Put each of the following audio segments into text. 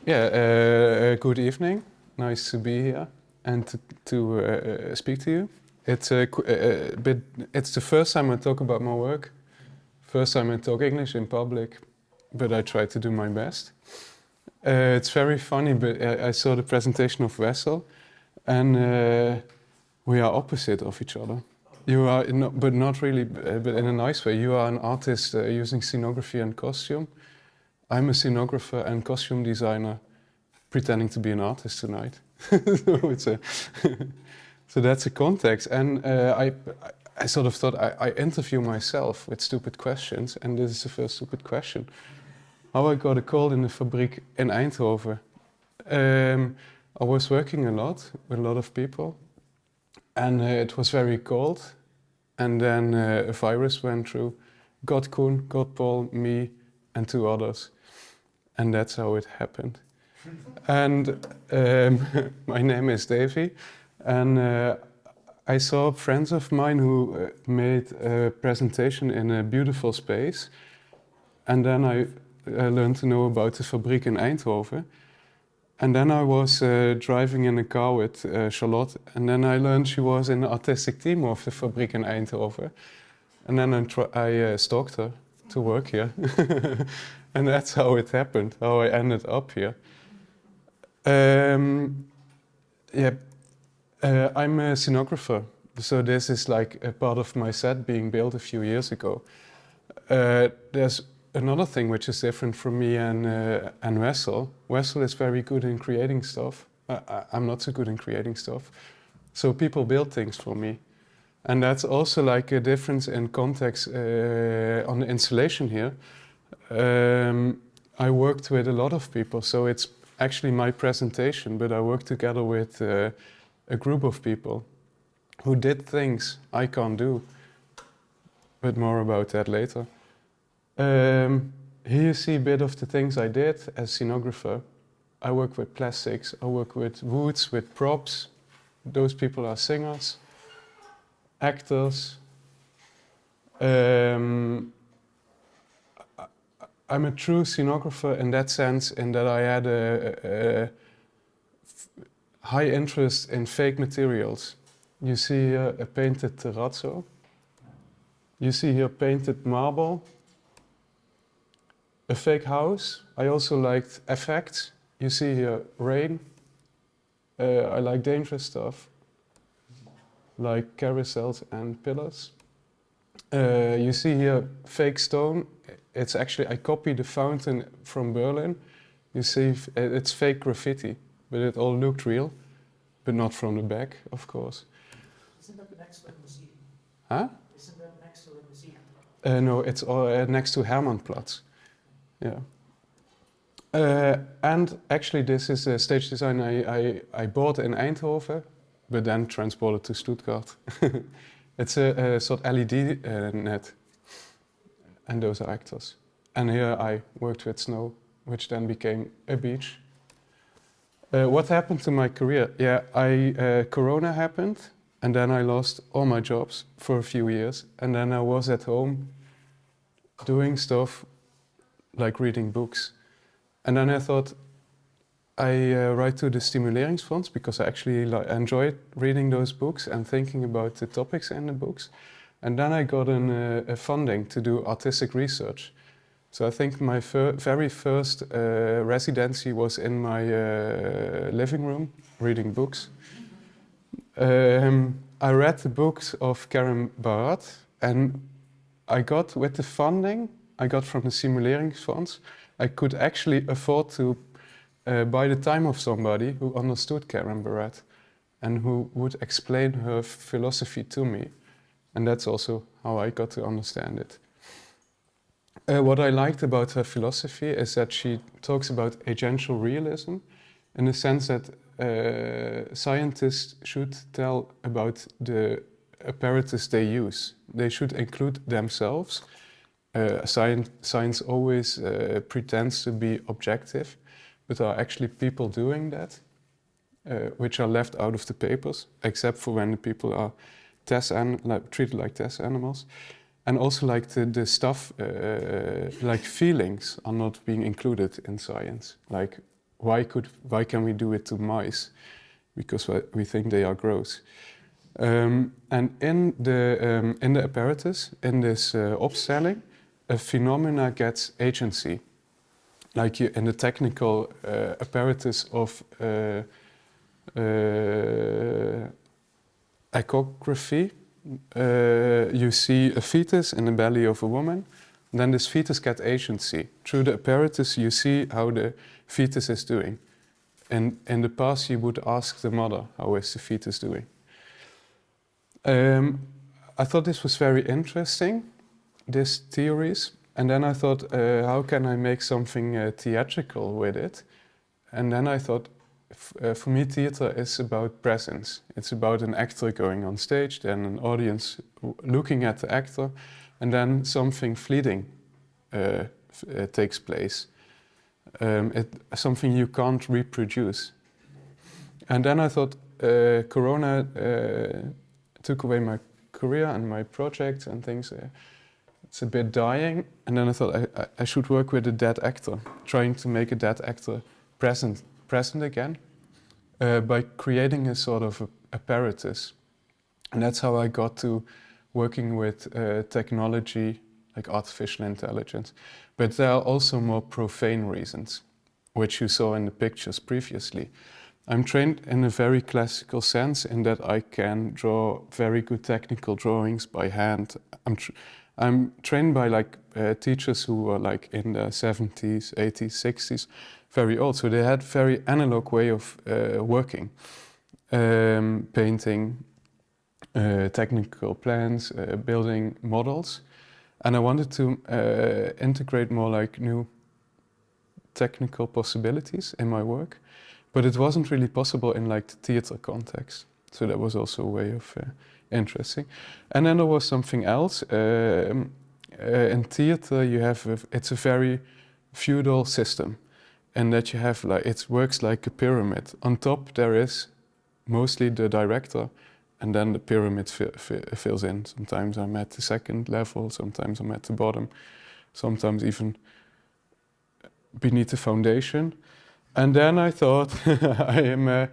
Good evening. Nice to be here and to speak to you. It's a bit. It's the first time I talk about my work. First time I talk English in public, but I try to do my best. It's very funny, but I saw the presentation of Wessel, and we are opposite of each other. You are, but not really, but in a nice way. You are an artist using scenography and costume. I'm a scenographer and costume designer pretending to be an artist tonight. So that's a context. And I sort of thought I interview myself with stupid questions, and this is the first stupid question. How I got a call in the Fabriek in Eindhoven. I was working a lot with a lot of people, and it was very cold. And then a virus went through, got Koen, got Paul, me, and 2 others. And that's how it happened. And my name is Davy, and I saw friends of mine who made a presentation in a beautiful space. And then I learned to know about the Fabriek in Eindhoven. And then I was driving in a car with Charlotte, and then I learned she was in the artistic team of the Fabriek in Eindhoven. And then I stalked her to work here. And that's how it happened, how I ended up here. I'm a scenographer, so this is like a part of my set being built a few years ago. There's another thing which is different from me and Wessel. Wessel is very good in creating stuff. I'm not so good in creating stuff. So people build things for me. And that's also like a difference in context on the installation here. I worked with a lot of people, so it's actually my presentation, but I worked together with a group of people who did things I can't do, but more about that later. Here you see a bit of the things I did as scenographer. I work with plastics, I work with woods, with props. Those people are singers, actors. I'm a true scenographer in that sense, in that I had a high interest in fake materials. You see here a painted terrazzo. You see here painted marble. A fake house. I also liked effects. You see here rain. I like dangerous stuff, like carousels and pillars. You see here fake stone. It's actually, I copied the fountain from Berlin. You see, it's fake graffiti, but it all looked real, but not from the back, of course. Isn't that next to the museum? Huh? Isn't that next to the museum? No, it's next to Hermannplatz. Yeah. And actually, this is a stage design I bought in Eindhoven, but then transported to Stuttgart. It's a sort of LED net. And those are actors. And here I worked with snow, which then became a beach. What happened to my career? Yeah, Corona happened, and then I lost all my jobs for a few years. And then I was at home doing stuff like reading books. And then I thought, I write to the Stimuleringsfonds because I actually enjoyed reading those books and thinking about the topics in the books. And then I got a funding to do artistic research. So I think my very first residency was in my living room, reading books. I read the books of Karen Barat, and I got, with the funding I got from the Stimuleringsfonds, I could actually afford to buy the time of somebody who understood Karen Barat and who would explain her philosophy to me. And that's also how I got to understand it. What I liked about her philosophy is that she talks about agential realism in the sense that scientists should tell about the apparatus they use. They should include themselves. Science always pretends to be objective, but there are actually people doing that, which are left out of the papers, except for when the people are treated like test animals. And also like the stuff, like feelings are not being included in science. Like why can we do it to mice? Because we think they are gross. And in the apparatus, in this opstelling, a phenomena gets agency. Like in the technical apparatus of echography, you see a fetus in the belly of a woman. Then this fetus gets agency. Through the apparatus, you see how the fetus is doing. And in the past, you would ask the mother, how is the fetus doing? I thought this was very interesting, these theories. And then I thought, how can I make something theatrical with it? And then I thought, for me, theater is about presence. It's about an actor going on stage, then an audience looking at the actor, and then something fleeting takes place. Something you can't reproduce. And then I thought, Corona took away my career and my projects and things. It's a bit dying. And then I thought I should work with a dead actor, trying to make a dead actor present again by creating a sort of apparatus. And that's how I got to working with technology, like artificial intelligence. But there are also more profane reasons, which you saw in the pictures previously. I'm trained in a very classical sense in that I can draw very good technical drawings by hand. I'm trained by like teachers who were like in the 70s, 80s, 60s, very old. So they had very analog way of working, painting, technical plans, building models. And I wanted to integrate more like new technical possibilities in my work, but it wasn't really possible in like the theater context. So that was also a way of interesting. And then there was something else. In theater, you have it's a very feudal system, and that you have like it works like a pyramid. On top there is mostly the director, and then the pyramid fills in. Sometimes I'm at the second level, sometimes I'm at the bottom, sometimes even beneath the foundation. And then I thought, I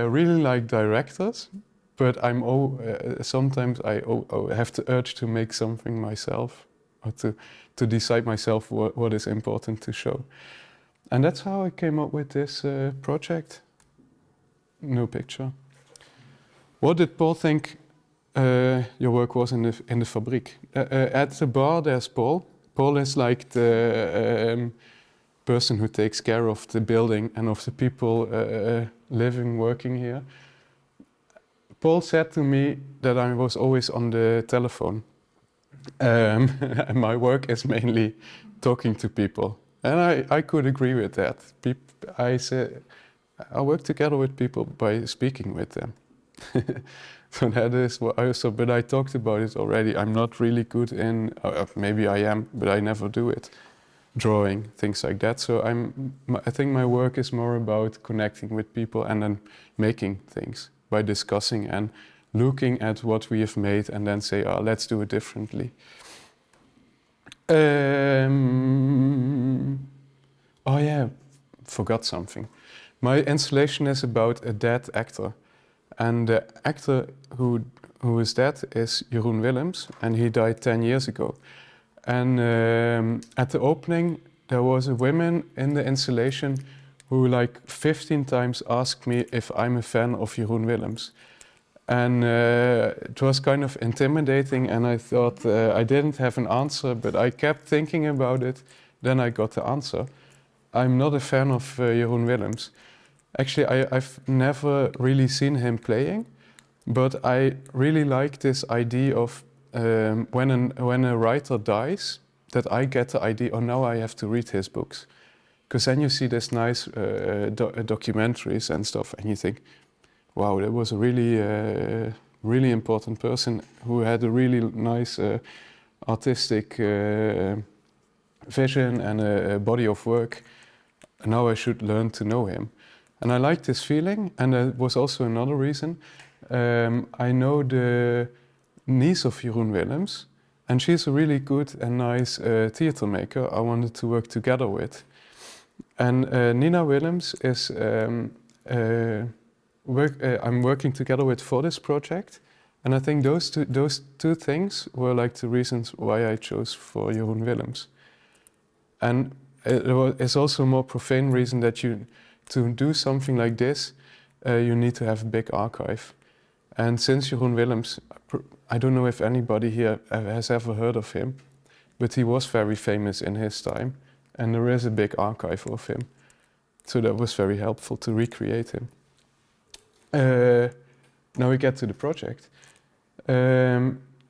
really like directors, but sometimes I have the urge to make something myself, or to decide myself what is important to show. And that's how I came up with this project. No picture. What did Paul think your work was in the Fabriek? At the bar, there's Paul. Paul is like the person who takes care of the building and of the people living, working here. Paul said to me that I was always on the telephone. And my work is mainly talking to people. And I could agree with that. I work together with people by speaking with them. So that is what I also, but I talked about it already. I'm not really good in, maybe I am, but I never do it. Drawing, things like that. So I think my work is more about connecting with people and then making things by discussing and looking at what we have made and then say, oh, let's do it differently. Oh yeah, forgot something. My installation is about a dead actor. And the actor who is dead is Jeroen Willems, and he died 10 years ago. And at the opening, there was a woman in the installation who like 15 times asked me if I'm a fan of Jeroen Willems. And it was kind of intimidating, and I thought I didn't have an answer, but I kept thinking about it. Then I got the answer. I'm not a fan of Jeroen Willems. Actually, I've never really seen him playing, but I really like this idea of when a writer dies, that I get the idea, oh, now I have to read his books. Because then you see this nice documentaries and stuff, and you think, wow, that was a really important person who had a really nice artistic vision and a body of work. And now I should learn to know him. And I like this feeling, and there was also another reason. I know the niece of Jeroen Willems, and she's a really good and nice theater maker I wanted to work together with. And Nina Willems is, I'm working together with for this project. And I think those two things were like the reasons why I chose for Jeroen Willems. And it's also a more profane reason that to do something like this, you need to have a big archive. And since Jeroen Willems, I don't know if anybody here has ever heard of him, but he was very famous in his time, and there is a big archive of him. So that was very helpful to recreate him. Now we get to the project.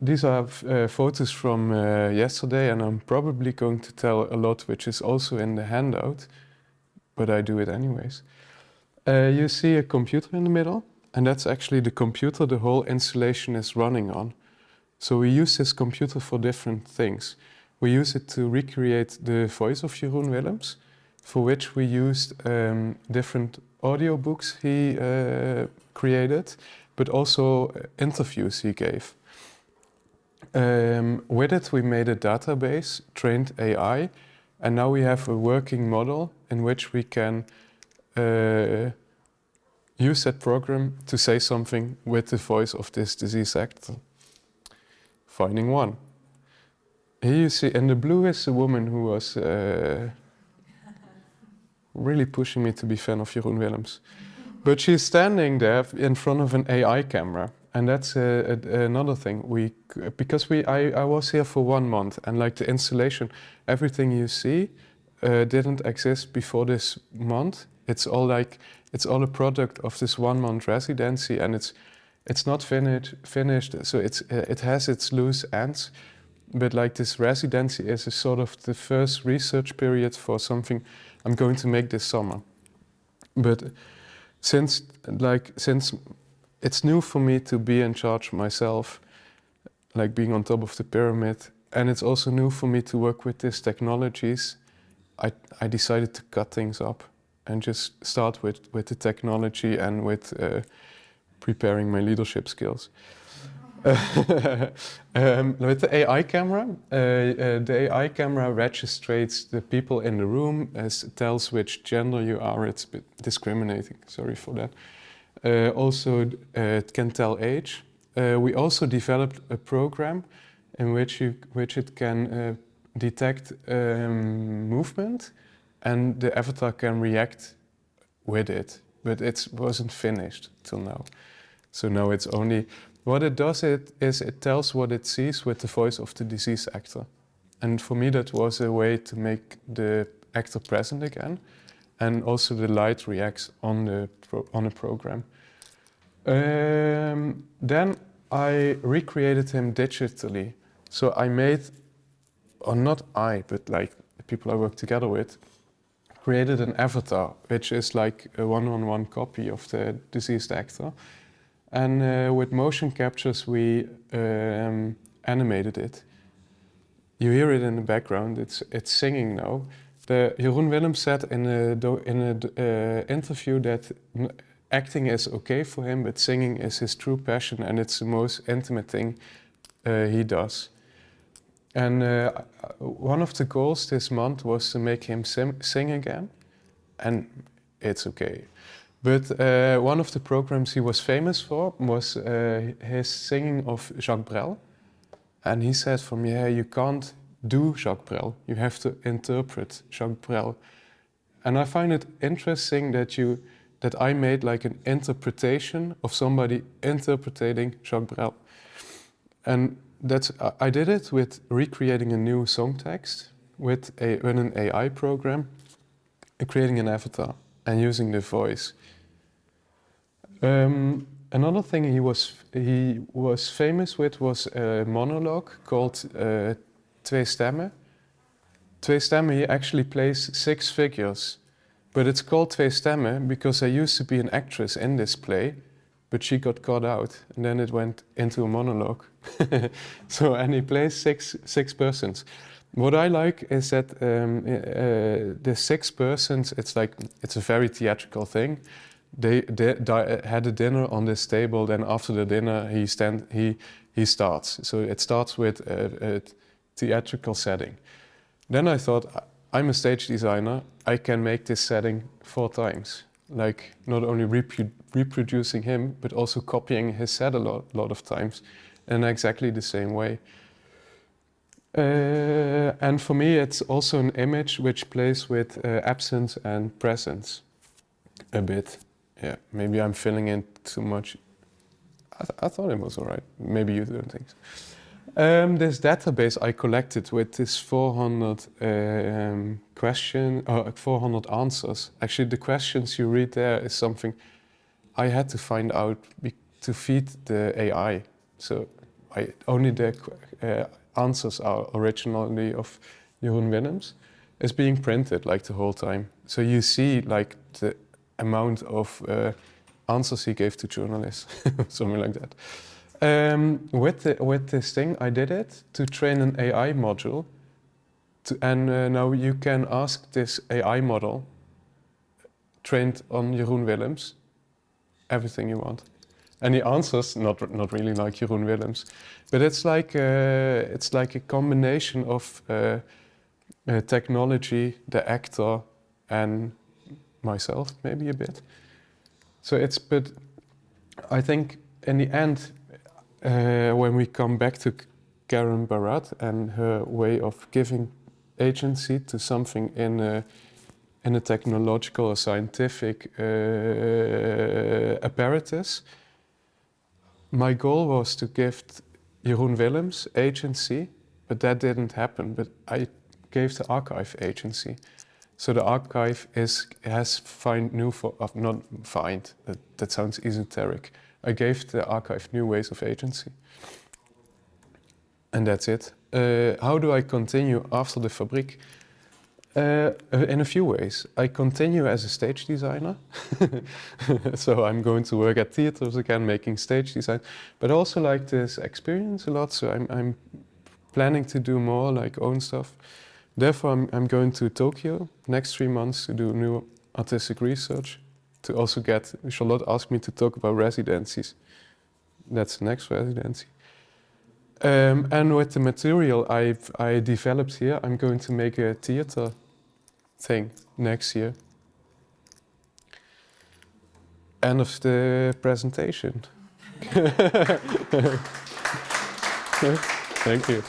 These are photos from yesterday, and I'm probably going to tell a lot which is also in the handout, but I do it anyways. You see a computer in the middle, and that's actually the computer the whole installation is running on. So we use this computer for different things. We use it to recreate the voice of Jeroen Willems, for which we used different audiobooks he created, but also interviews he gave. With it, we made a database, trained AI, and now we have a working model in which we can use that program to say something with the voice of this disease actor. Finding one. Here you see, in the blue is a woman who was really pushing me to be fan of Jeroen Willems. But she's standing there in front of an AI camera. And that's another thing. I was here for 1 month, and like the installation, everything you see didn't exist before this month. It's all a product of this 1 month residency, and it's not finished. So it has its loose ends, but like this residency is a sort of the first research period for something I'm going to make this summer. But since it's new for me to be in charge myself, like being on top of the pyramid, and it's also new for me to work with these technologies, I decided to cut things up and just start with the technology and with preparing my leadership skills. With the AI camera, the AI camera registrates the people in the room, tells which gender you are. It's a bit discriminating, sorry for that. Also, it can tell age. We also developed a program in which it can detect movement, and the avatar can react with it. But it wasn't finished till now. So now it's only what it does. It tells what it sees with the voice of the disease actor, and for me that was a way to make the actor present again, and also the light reacts on a program. Then I recreated him digitally. So I made, or not I, but like the people I work together with, created an avatar, which is like a one-on-one copy of the deceased actor. And with motion captures, we animated it. You hear it in the background. It's singing now. Jeroen Willems said in an interview that acting is okay for him, but singing is his true passion, and it's the most intimate thing he does. And one of the goals this month was to make him sing again, and it's okay. But one of the programs he was famous for was his singing of Jacques Brel. And he said for me, hey, you can't do Jacques Brel, you have to interpret Jacques Brel. And I find it interesting that I made like an interpretation of somebody interpreting Jacques Brel. And I did it with recreating a new song text with an AI program, creating an avatar and using the voice. Another thing he was famous with was a monologue called Twee Stemmen. Twee Stemmen, he actually plays 6 figures. But it's called Twee Stemmen because there used to be an actress in this play, but she got cut out, and then it went into a monologue. And he plays six persons. What I like is that the 6 persons, it's a very theatrical thing. They had a dinner on this table, then after the dinner he starts. So it starts with a theatrical setting. Then I thought I'm a stage designer, I can make this setting 4 times. Like not only reproducing him, but also copying his set a lot of times in exactly the same way. And for me, it's also an image which plays with absence and presence a bit. Yeah, maybe I'm filling in too much. I thought it was all right. Maybe you don't think so. This database I collected with this 400 400 answers. Actually, the questions you read there is something I had to find out to feed the AI. So only the answers are originally of Jeroen Willems. It's being printed like the whole time. So you see like the amount of answers he gave to journalists, something like that. With this thing, I did it to train an AI module. And now you can ask this AI model, trained on Jeroen Willems, everything you want. And he answers not really like Jeroen Willems, but it's like a combination of technology, the actor, and myself maybe a bit. So but I think in the end, when we come back to Karen Barat and her way of giving agency to something in a technological or scientific apparatus, my goal was to give Jeroen Willems agency, but that didn't happen. But I gave the archive agency. So the archive has that sounds esoteric. I gave the archive new ways of agency. And that's it. How do I continue after the Fabriek? In a few ways. I continue as a stage designer. So I'm going to work at theaters again, making stage design. But also like this experience a lot. So I'm planning to do more like own stuff. Therefore, I'm going to Tokyo next 3 months to do new artistic research. To also get, Charlotte asked me to talk about residencies. That's the next residency. And with the material I developed here, I'm going to make a theater thing next year. End of the presentation. Thank you.